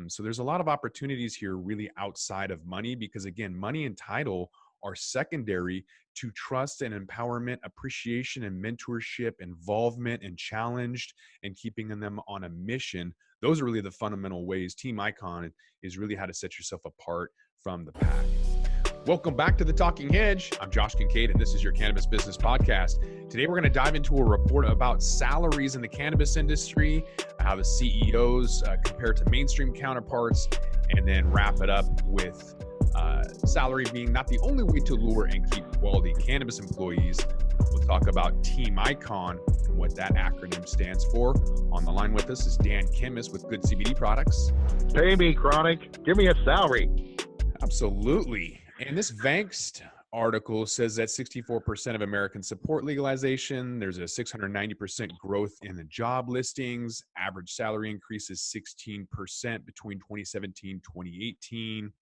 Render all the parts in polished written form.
So there's a lot of opportunities here really outside of money because, again, money and title are secondary to trust and empowerment, appreciation and mentorship, involvement and challenged, and keeping them on a mission. Those are really the fundamental ways. Team Icon is really how to set yourself apart from the pack. Welcome back to the Talking Hedge. I'm Josh Kincaid, and this is your Cannabis Business Podcast. Today, we're going to dive into a report about salaries in the cannabis industry, how the CEOs compare to mainstream counterparts, and then wrap it up with salary being not the only way to lure and keep quality cannabis employees. We'll talk about Team Icon and what that acronym stands for. On the line with us is Dan Chemist with Good CBD Products. Pay me, Chronic. Give me a salary. Absolutely. And this Vangst article says that 64% of Americans support legalization. There's a 690% growth in the job listings. Average salary increase is 16% between 2017 2018.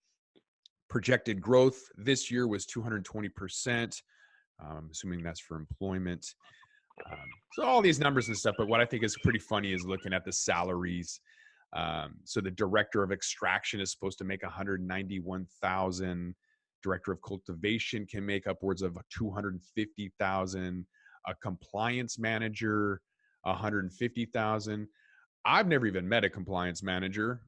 Projected growth this year was 220%. I'm assuming that's for employment. So all these numbers and stuff, but what I think is pretty funny is looking at the salaries. So the director of extraction is supposed to make 191,000. Director of cultivation can make upwards of 250,000. A compliance manager, 150,000. I've never even met a compliance manager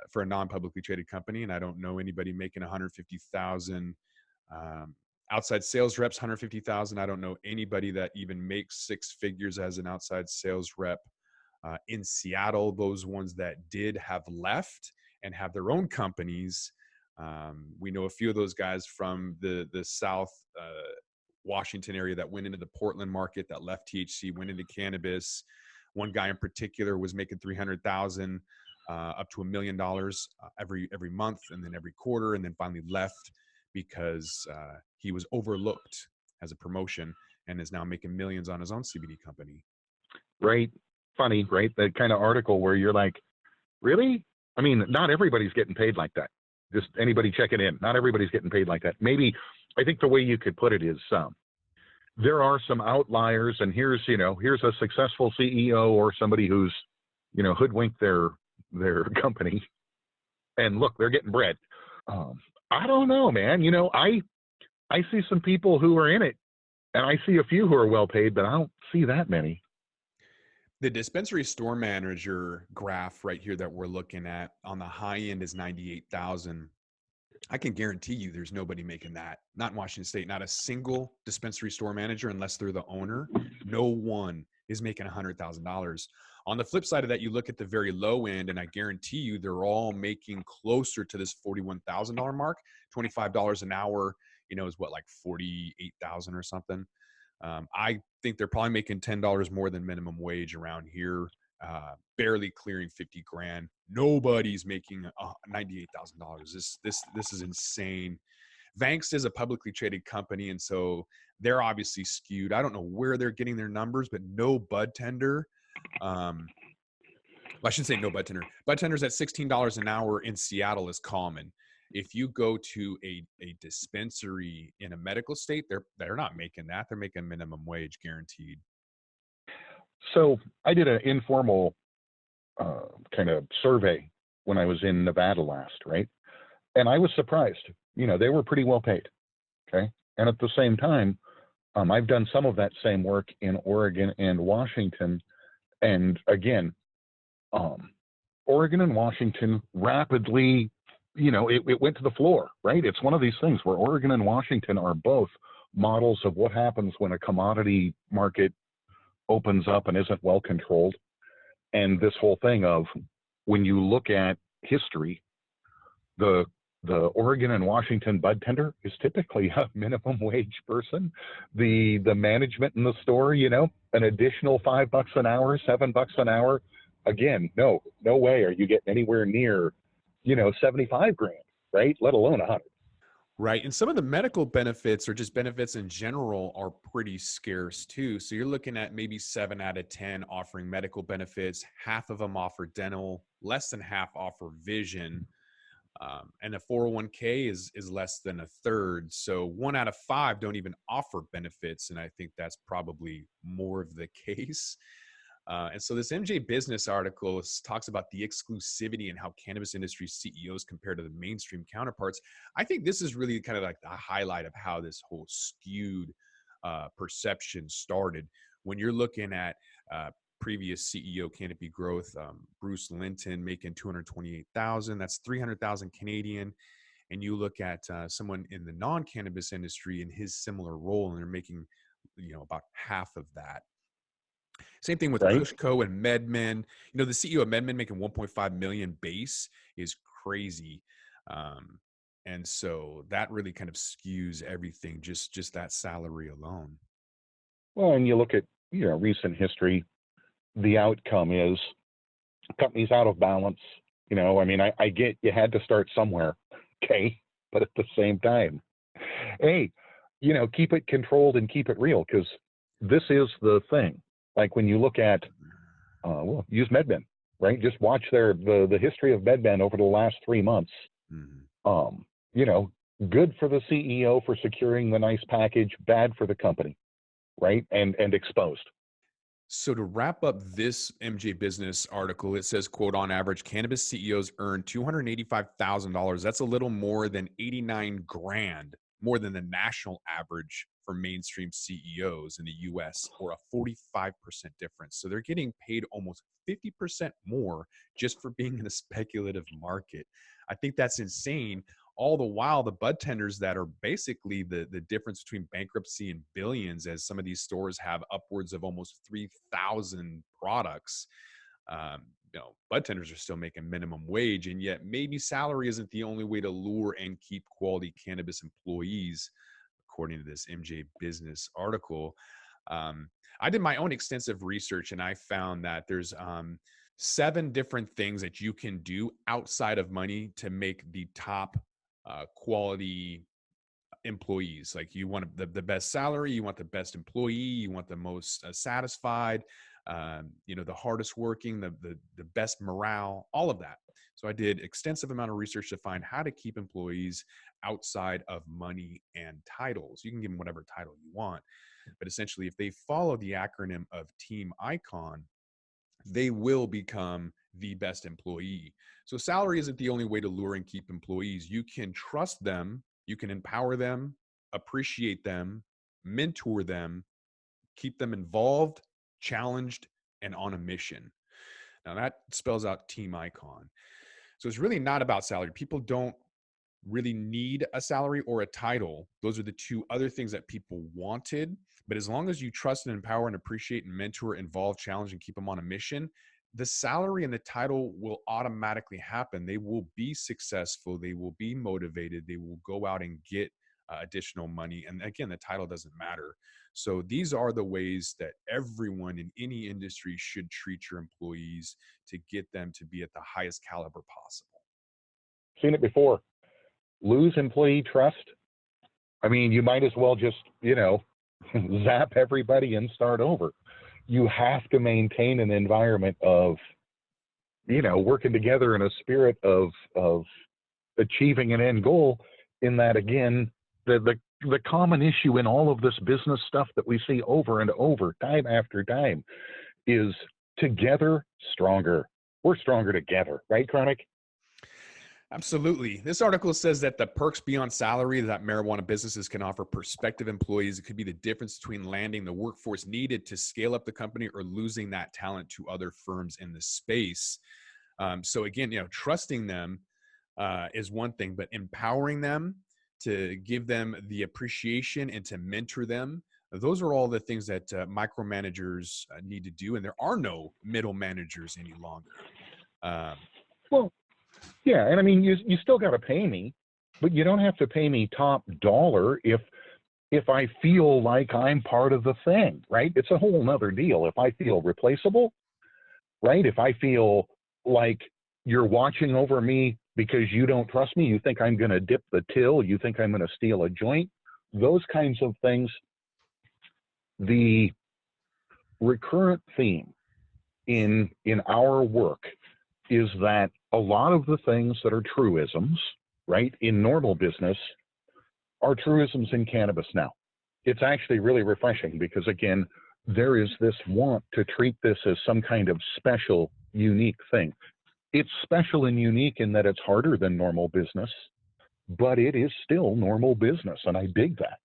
for a non-publicly traded company, and I don't know anybody making 150,000. Outside sales reps, 150,000. I don't know anybody that even makes six figures as an outside sales rep. In Seattle, those ones that did have left and have their own companies. We know a few of those guys from the South Washington area that went into the Portland market, that left THC, went into cannabis. One guy in particular was making 300,000 up to $1 million every month, and then every quarter, and then finally left because he was overlooked as a promotion and is now making millions on his own CBD company. Right. Funny, right? That kind of article where you're like, really? I mean, not everybody's getting paid like that. Just anybody checking in. Not everybody's getting paid like that. Maybe, I think the way you could put it is there are some outliers, and here's a successful CEO or somebody who's, hoodwinked their company, and look, they're getting bread. I don't know, man. I see some people who are in it, and I see a few who are well paid, but I don't see that many. The dispensary store manager graph right here that we're looking at on the high end is 98,000. I can guarantee you there's nobody making that. Not in Washington State, not a single dispensary store manager, unless they're the owner. No one is making $100,000. On the flip side of that, you look at the very low end, and I guarantee you they're all making closer to this $41,000 mark. $25 an hour, is what, like 48,000 or something. I think they're probably making $10 more than minimum wage around here, barely clearing 50 grand. Nobody's making $98,000. This is insane. Vangst is a publicly traded company, and so they're obviously skewed. I don't know where they're getting their numbers, but no bud tender. Well, I shouldn't say no bud tender. Bud tenders at $16 an hour in Seattle is common. If you go to a dispensary in a medical state, they're not making that. They're making minimum wage guaranteed. So I did an informal kind of survey when I was in Nevada last, right? And I was surprised. They were pretty well paid. Okay. And at the same time, I've done some of that same work in Oregon and Washington. And again, Oregon and Washington rapidly, it went to the floor, right? It's one of these things where Oregon and Washington are both models of what happens when a commodity market opens up and isn't well controlled. And this whole thing of, when you look at history, the Oregon and Washington bud tender is typically a minimum wage person. The management in the store, an additional $5 an hour, $7 an hour. Again, no way are you getting anywhere near 75 grand, right? Let alone 100. Right. And some of the medical benefits, or just benefits in general, are pretty scarce too. So you're looking at maybe 7 out of 10 offering medical benefits. Half of them offer dental, less than half offer vision. And a 401k is less than a third. So 1 out of 5 don't even offer benefits. And I think that's probably more of the case. And so this MJ Business article talks about the exclusivity and how cannabis industry CEOs compare to the mainstream counterparts. I think this is really kind of like the highlight of how this whole skewed perception started. When you're looking at previous CEO Canopy Growth, Bruce Linton making 228,000, that's 300,000 Canadian. And you look at someone in the non-cannabis industry in his similar role, and they're making, about half of that. Same thing with Right. Kushco and MedMen. The CEO of MedMen making 1.5 million base is crazy. And so that really kind of skews everything, just that salary alone. Well, and you look at, recent history, the outcome is companies out of balance. I get you had to start somewhere, okay? But at the same time, hey, keep it controlled and keep it real, because this is the thing. Like when you look at, use MedMen, right? Just watch the history of MedMen over the last 3 months. Good for the CEO for securing the nice package, bad for the company, right? And exposed. So to wrap up this MJ Business article, it says, quote, on average, cannabis CEOs earn $285,000. That's a little more than 89 grand, more than the national average for mainstream CEOs in the US, or a 45% difference. So they're getting paid almost 50% more just for being in a speculative market. I think that's insane. All the while, the bud tenders that are basically the difference between bankruptcy and billions, as some of these stores have upwards of almost 3,000 products. Bud tenders are still making minimum wage, and yet maybe salary isn't the only way to lure and keep quality cannabis employees, according to this MJ Business article. I did my own extensive research, and I found that there's 7 different things that you can do outside of money to make the top quality employees. Like, you want the best salary, you want the best employee, you want the most satisfied, the hardest working, the best morale, all of that. So I did extensive amount of research to find how to keep employees outside of money and titles. You can give them whatever title you want, but essentially if they follow the acronym of Team Icon, they will become the best employee. So salary isn't the only way to lure and keep employees. You can trust them, you can empower them, appreciate them, mentor them, keep them involved, challenged, and on a mission. Now that spells out Team Icon. So it's really not about salary. People don't really need a salary or a title. Those are the 2 other things that people wanted. But as long as you trust and empower and appreciate and mentor, involve, challenge, and keep them on a mission, the salary and the title will automatically happen. They will be successful. They will be motivated. They will go out and get additional money. And again, the title doesn't matter. So these are the ways that everyone in any industry should treat your employees to get them to be at the highest caliber possible. Seen it before. Lose employee trust. You might as well just, zap everybody and start over. You have to maintain an environment of, working together in a spirit of achieving an end goal. In that, again, the common issue in all of this business stuff that we see over and over, time after time, is together stronger. We're stronger together, right, Chronic? Absolutely. This article says that the perks beyond salary that marijuana businesses can offer prospective employees, it could be the difference between landing the workforce needed to scale up the company or losing that talent to other firms in the space. So again, trusting them is one thing, but empowering them to give them the appreciation and to mentor them, those are all the things that micromanagers need to do. And there are no middle managers any longer. Well, yeah, and you still got to pay me, but you don't have to pay me top dollar if I feel like I'm part of the thing, right? It's a whole nother deal. If I feel replaceable, right? If I feel like you're watching over me because you don't trust me, you think I'm going to dip the till, you think I'm going to steal a joint, those kinds of things. The recurrent theme in our work is that a lot of the things that are truisms, right, in normal business are truisms in cannabis now. It's actually really refreshing because, again, there is this want to treat this as some kind of special, unique thing. It's special and unique in that it's harder than normal business, but it is still normal business, and I dig that.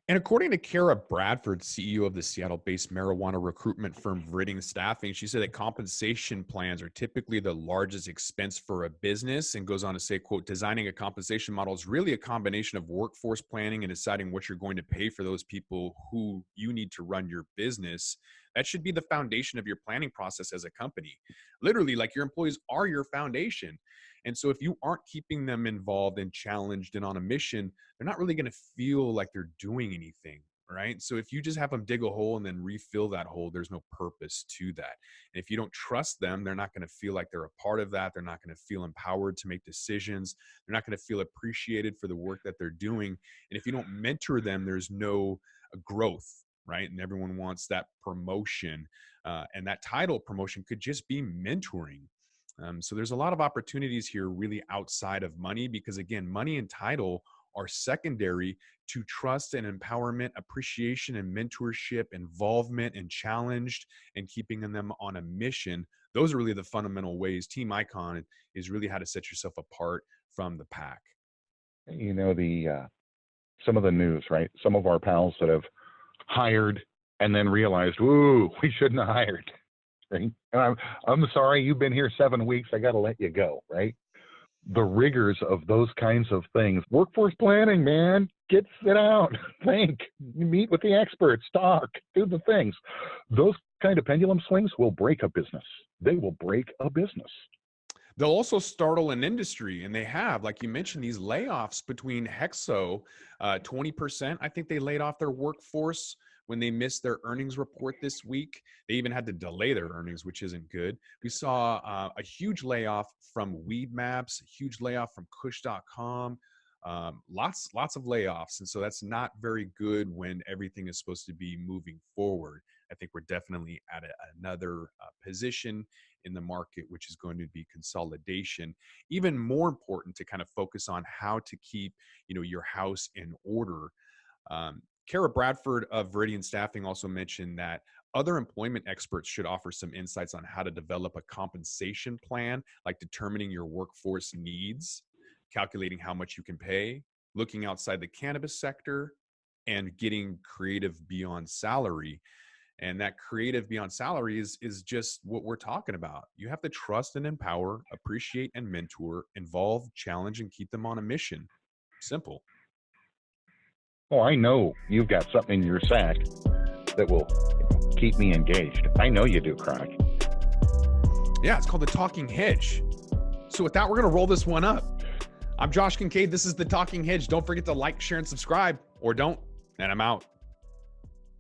And according to Kara Bradford, CEO of the Seattle-based marijuana recruitment firm Viridian Staffing, she said that compensation plans are typically the largest expense for a business, and goes on to say, quote, designing a compensation model is really a combination of workforce planning and deciding what you're going to pay for those people who you need to run your business. That should be the foundation of your planning process as a company. Literally, like, your employees are your foundation. And so if you aren't keeping them involved and challenged and on a mission, they're not really going to feel like they're doing anything, right? So if you just have them dig a hole and then refill that hole, there's no purpose to that. And if you don't trust them, they're not going to feel like they're a part of that. They're not going to feel empowered to make decisions. They're not going to feel appreciated for the work that they're doing. And if you don't mentor them, there's no growth, right? And everyone wants that promotion. And that title promotion could just be mentoring. So there's a lot of opportunities here really outside of money, because again, money and title are secondary to trust and empowerment, appreciation and mentorship, involvement and challenged, and keeping them on a mission. Those are really the fundamental ways. Team Icon is really how to set yourself apart from the pack. You know, some of the news, right? Some of our pals that have hired and then realized, ooh, we shouldn't have hired. Right? And I'm sorry, you've been here 7 weeks. I got to let you go, right? The rigors of those kinds of things. Workforce planning, man. Sit down, think, meet with the experts, talk, do the things. Those kind of pendulum swings will break a business. They will break a business. They'll also startle an industry, and they have, like you mentioned, these layoffs between Hexo, 20%. I think they laid off their workforce when they missed their earnings report this week. They even had to delay their earnings, which isn't good. We saw a huge layoff from Weed Maps, a huge layoff from Kush.com, lots of layoffs. And so that's not very good when everything is supposed to be moving forward. I think we're definitely at another position in the market, which is going to be consolidation. Even more important to kind of focus on how to keep, your house in order. Kara Bradford of Viridian Staffing also mentioned that other employment experts should offer some insights on how to develop a compensation plan, like determining your workforce needs, calculating how much you can pay, looking outside the cannabis sector, and getting creative beyond salary. And that creative beyond salary is just what we're talking about. You have to trust and empower, appreciate and mentor, involve, challenge, and keep them on a mission. Simple. Oh, I know you've got something in your sack that will keep me engaged. I know you do, Croc. Yeah, it's called the Talking Hedge. So with that, we're going to roll this one up. I'm Josh Kincaid. This is the Talking Hedge. Don't forget to like, share, and subscribe, or don't, and I'm out.